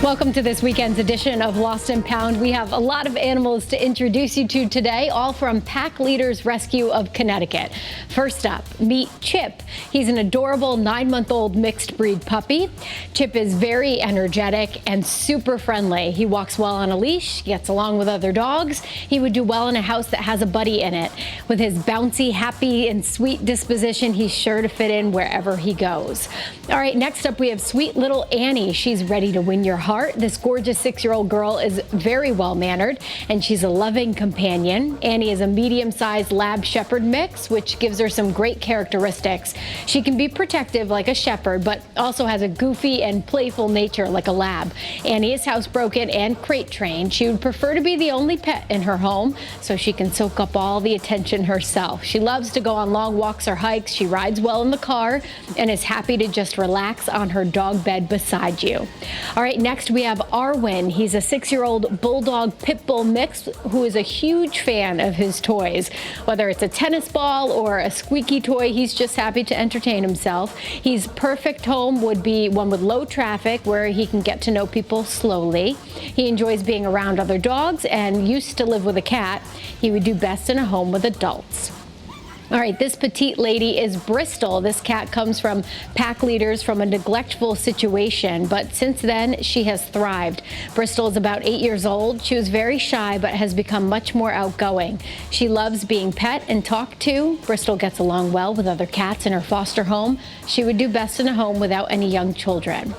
Welcome to this weekend's edition of Lost and Found. We have a lot of animals to introduce you to today, all from Pack Leaders Rescue of Connecticut. First up, meet Chip. He's an adorable 9-month-old mixed breed puppy. Chip is very energetic and super friendly. He walks well on a leash, gets along with other dogs. He would do well in a house that has a buddy in it. With his bouncy, happy, and sweet disposition, he's sure to fit in wherever he goes. All right, next up we have sweet little Annie. She's ready to win your heart. This gorgeous 6-year-old girl is very well-mannered, and she's a loving companion. Annie is a medium-sized lab shepherd mix, which gives her some great characteristics. She can be protective like a shepherd, but also has a goofy and playful nature like a lab. Annie is housebroken and crate trained. She would prefer to be the only pet in her home, so she can soak up all the attention herself. She loves to go on long walks or hikes. She rides well in the car and is happy to just relax on her dog bed beside you. All right, next we have Arwen. He's a 6-year-old bulldog pit bull mix who is a huge fan of his toys. Whether it's a tennis ball or a squeaky toy, he's just happy to entertain himself. His perfect home would be one with low traffic where he can get to know people slowly. He enjoys being around other dogs and used to live with a cat. He would do best in a home with adults. All right, this petite lady is Bristol. This cat comes from Pack Leaders from a neglectful situation, but since then she has thrived. Bristol is about 8 years old. She was very shy, but has become much more outgoing. She loves being pet and talked to. Bristol gets along well with other cats in her foster home. She would do best in a home without any young children.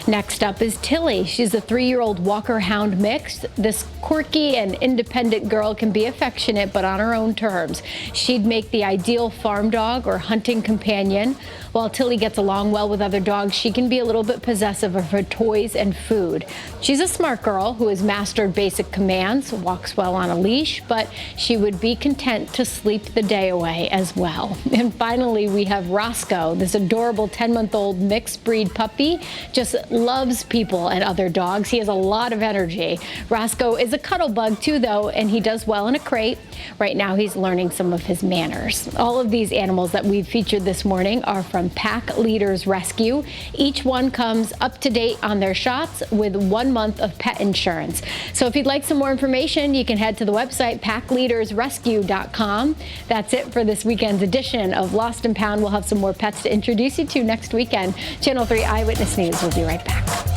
Next up is Tilly. She's a 3-year-old Walker Hound mix. This quirky and independent girl can be affectionate, but on her own terms. She'd make the ideal farm dog or hunting companion. While Tilly gets along well with other dogs, she can be a little bit possessive of her toys and food. She's a smart girl who has mastered basic commands, walks well on a leash, but she would be content to sleep the day away as well. And finally, we have Roscoe, this adorable 10-month-old mixed breed puppy. Just loves people and other dogs. He has a lot of energy. Roscoe is a cuddle bug too, though, and he does well in a crate. Right now, he's learning some of his manners. All of these animals that we've featured this morning are from Pack Leaders Rescue. Each one comes up to date on their shots with 1 month of pet insurance. So if you'd like some more information, you can head to the website packleadersrescue.com. That's it for this weekend's edition of Lost and Found. We'll have some more pets to introduce you to next weekend. Channel 3 Eyewitness News will be right back.